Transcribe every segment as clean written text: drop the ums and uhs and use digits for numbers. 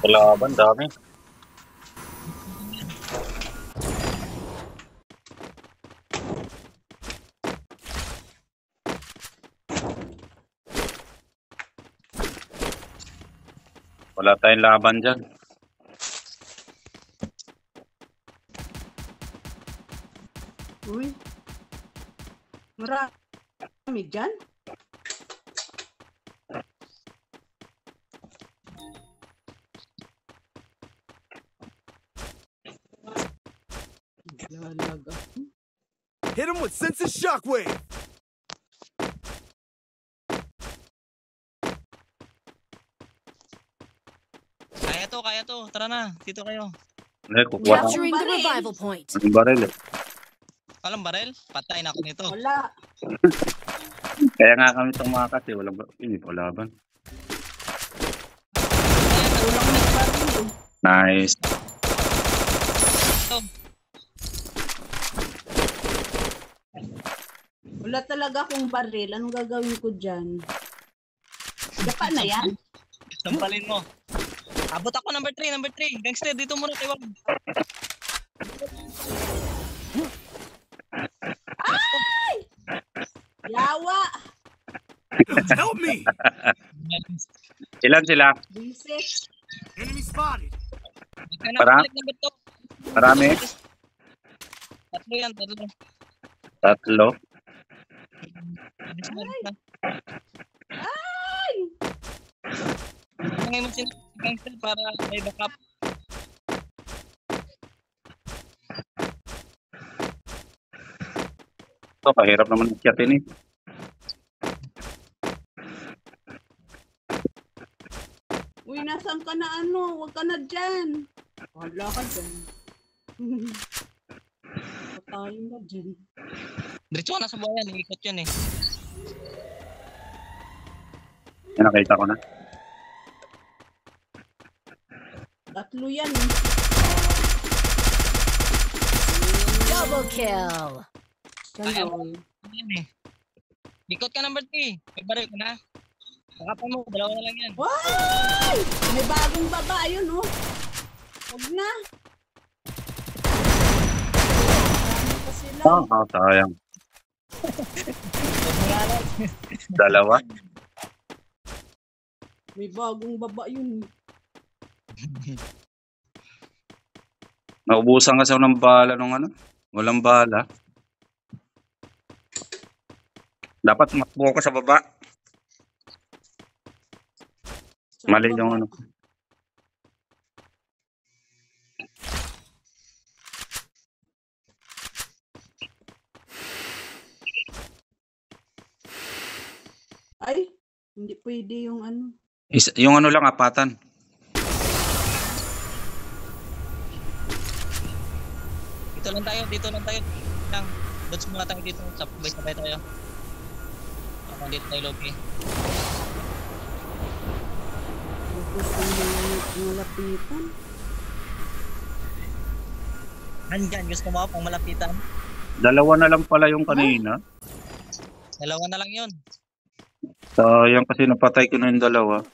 Kalaban, dami. Wala tayong laban dyan. Uy. Marami dyan. Lalaga. Hit him with sense of shockwave. Kaya to. Tara na, dito kayo. Hindi, kukuha ako. Capturing the revival point. Ang baril eh. Walang barel? Patay na ako nito. Wala. Kaya nga kami tumakas eh. Walang hindi po laban. Kulang na baril. Nice. Ito. Wala talaga akong baril. Anong gagawin ko dyan? Dapa na yan? Sampalin mo. Abot ako number 3. Gangster, dito muna kayo. Ay! Yawa! Help me! Ilan sila? Bisit. Enemy spotted. Para? Number 2. Marami? Tatlo yan. Tatlo. Ay! Ngayon mo sila gangster para may backup. Ito, kahirap naman akyatin eh. Uy, nasan ka na ano? Huwag ka na dyan. Wala ka dyan. Patayin ka dyan. Diretso ka na sa buhayan. Iikot yun eh. Yan, nakita ko na. Tatlo yan. Double kill. Kaya Kaya, mo. Yan eh. Ikot ka number 3. May baril ka na. Pakapan mo. Dalawa na lang yan. Why? May bagong baba yun, oh. Huwag na. Marami pa sila. Sayang. Dalawa. May bagong baba yun. Naubusan kasi ako ng bala nung ano. Walang bala. Dapat makbo ko sa baba. Sa Mali baba. yung ano. Ay, hindi pwede yung ano. Yung ano lang, apatan. Dito lang tayo. Lang. Dots muna tayo dito. Sabay tayo. Ako dito tayo lobby. Tapos yung malapitan. Andyan, gusto mo pang malapitan? Dalawa na lang pala yung kanina. Dalawa na lang yun. Sayang kasi napatay ko na yung dalawa.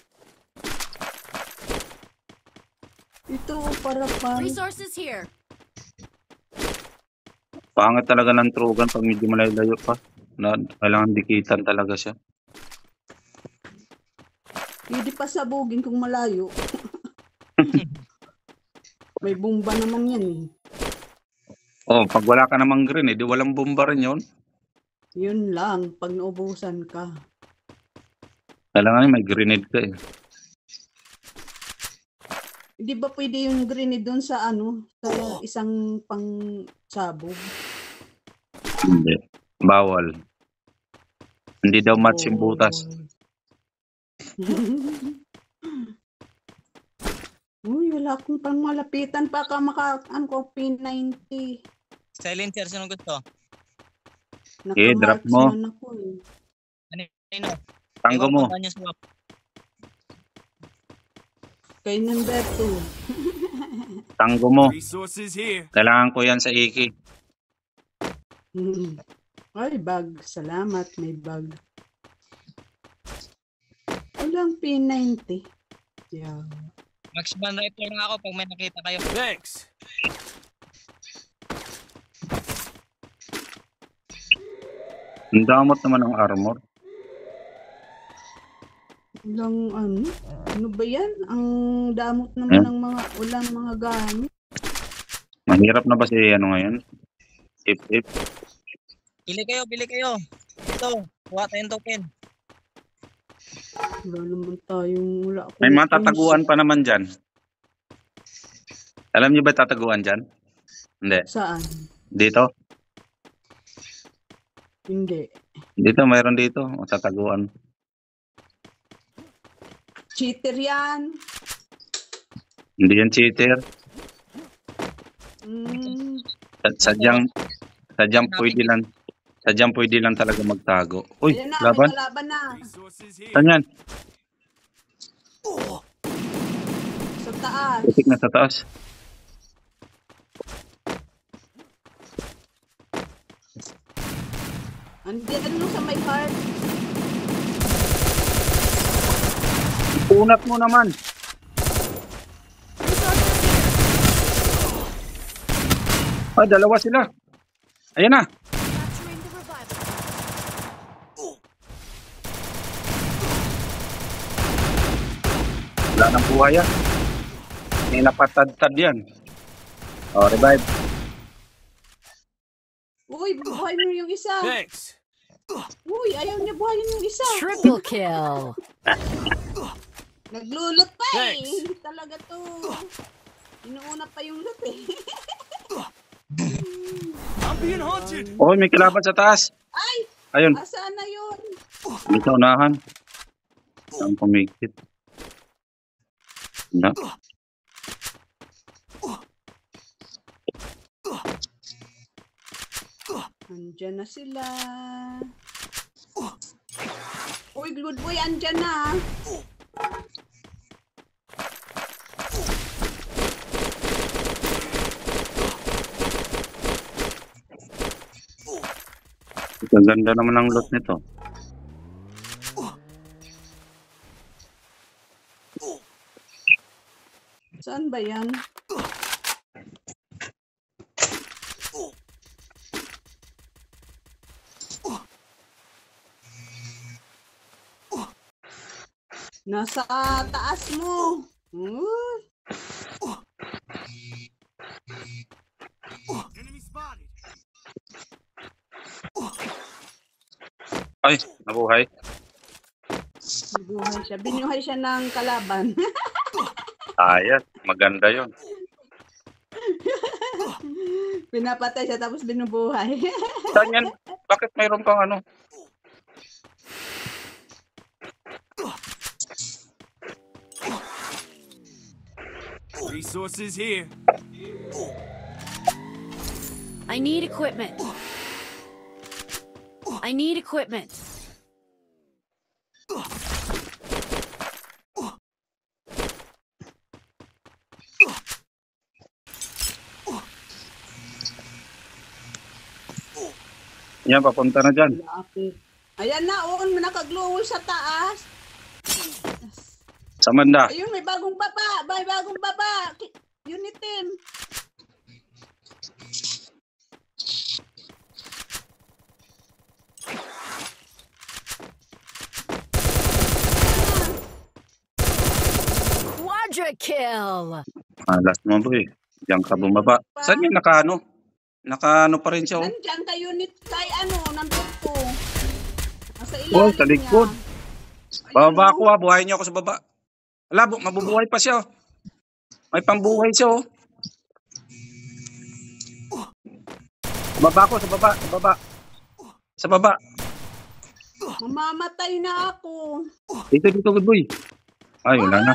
Ito, para pa. Resources here. Pangit talaga ng trugan pag medyo malayo pa. Kailangan dikitan talaga siya. Hindi pa sabugin kung malayo. May bomba naman yan eh. Oh, pag wala ka namang green, di walang bomba rin yun. Yun lang, pag naubusan ka. Kailangan may grenade ka eh. Hindi ba pwede yung grenade doon sa ano, sa isang pang sabog? Hindi. Bawal. Hindi daw match yung butas. Uy, wala akong pang malapitan pa ka ano ko, P90. Silencer, sino gusto? Okay, drop mo. Nakamarksman ako eh. Ano? Tanggo mo. Kay number 2. Tanggo mo. Resources here. Kailangan ko yan sa Iki. Ay, bag. Salamat, may bag. Walang P90. Yeah. Maximum rifle na ako pag may nakita kayo. Thanks. Ang damot naman ang armor. Walang ano? Ano ba yan? Ang damot naman ng mga, walang mga gamit. Mahirap na ba si ano ngayon? If. Bili kayo, bili kayo. Ito, kuha tayong token. Wala naman tayong, wala akong May mga tataguan pa naman dyan. Alam niyo ba tataguan dyan? Hindi. Saan? Dito? Hindi. Dito, mayroon dito. O, tataguan. Cheater yan. Hindi yan cheater. Mm, Sadyang pwede lang talaga magtago. Uy, ayan na, laban? may kalaban na. Resources here. Saan yan? Sa taas. Putik na sa taas. Andiyan ano sa may heart. Unat mo naman. Ay, dalawa sila. Ayan na. Capturing the revival. Wala nang buhay yan. May napatad-tad yan. O, revive. Uy, buhay mo yung isa. Thanks. Uy, ayaw niya buhayin yung isa. Triple kill. Naglulot pa eh. Thanks. Talaga to. Inuuna pa yung loot eh. I'm being hunted. Oh, may kalaban sa taas. Ay! Ayun, Asaan na yun? may sa unahan. Saan pumikit? Na. Andyan na sila. Uy, good boy, andyan na. Ang ganda naman ang loot nito. Saan ba yan? Nasa taas mo. Enemy spotted. Ay, nabuhay. Binuhay siya. Binuhay siya ng kalaban. Ayat, maganda yon. Pinapatay siya tapos binubuhay. Saan yan? Bakit mayroon kang ano? Resources here. I need equipment. I need equipment. Yan, papunta na dyan. Lapit. Ayan na, nakaglowol sa taas. Sa manda. Ayun, may bagong baba. May bagong baba. Unit team. Quadra kill. Last mo boy. Diyan ka bumaba. Saan yan nakaano? Nakaano pa rin siya oh. Nandyan kay unit kay nandun po. Nasa Oh, ilalim sa likod. niya. Ayun, Bababa oh. ako buhayin niyo ako sa baba. Wala, mabubuhay pa siya oh. May pambuhay siya oh. Baba ako, sa baba, sa baba. Sa baba. Mamamatay na ako. Dito, good boy. Ay, wala na.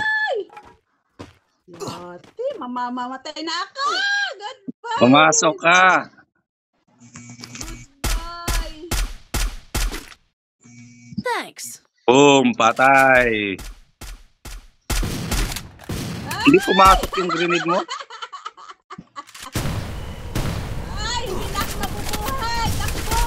Yati, mamamatay na ako. Goodbye. Pumasok ka. Goodbye. Thanks. Boom, patay. Hindi pumasok yung grenade mo? Ay, hindi na ako mabubuhay. Takbo.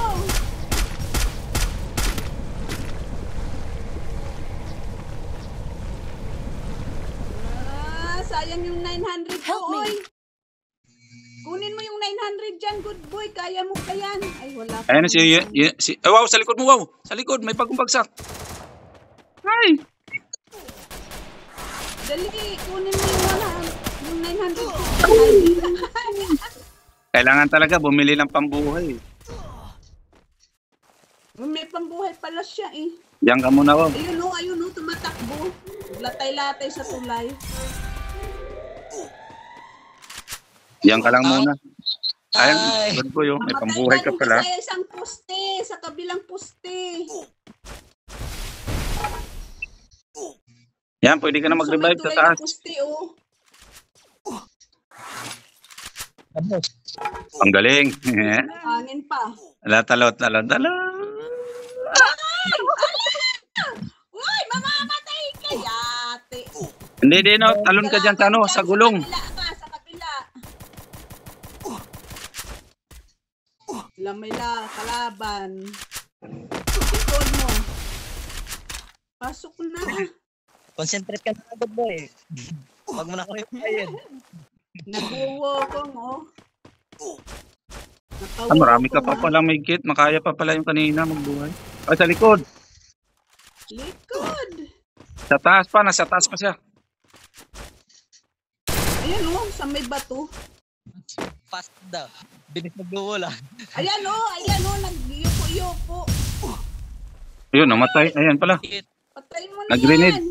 sayang yung 900 Help ko, me. oy. Kunin mo yung 900 dyan, good boy. Kaya mo pa yan. Ay, wala pa. Ayan si wow, sa likod mo, wow. Sa likod, may bagong bagsak. Ay! Dali, kunin mo yung 900 ko. Kailangan talaga bumili ng pambuhay. May pambuhay pala siya eh. Diyan ka muna, wow. Ayun o, tumatakbo. Latay-latay sa tulay. Diyan ka lang muna. Ay. Ay, good boy, oh. May pambuhay ka pala. Sa isang poste, sa kabilang poste. Yan, pwede ka na mag-revive sa tulay taas. na poste, oh. Ano? Ang galing. Hangin pa. Talot. Uy, mamamatay ka, yate. Hindi, no. Talon ka dyan sa, sa gulong. Sa kabila. Lamila, kalaban. Ikon mo. Pasok na. Concentrate ka na, good boy. Huwag mo na kami payin. Naguwo ko mo. Marami ka pa pala may kit. Makaya pa pala yung kanina magbuhay. Ay, sa likod. Likod. Sa taas pa. Nasa taas pa siya. Ayan o, sa may bato. Fast daw. Bilis magduwala. Ayan o, nag-yuko-yuko. Ayun, namatay. Ayan pala. Patay mo na Nag-grenade. yan.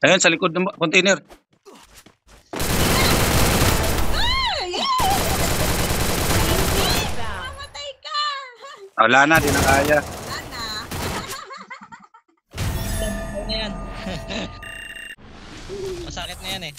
Ayan, sa likod ng container. Ay! Mamatay ka. Wala na, di na kaya. Ana. Ano na yan? Masakit na yan eh.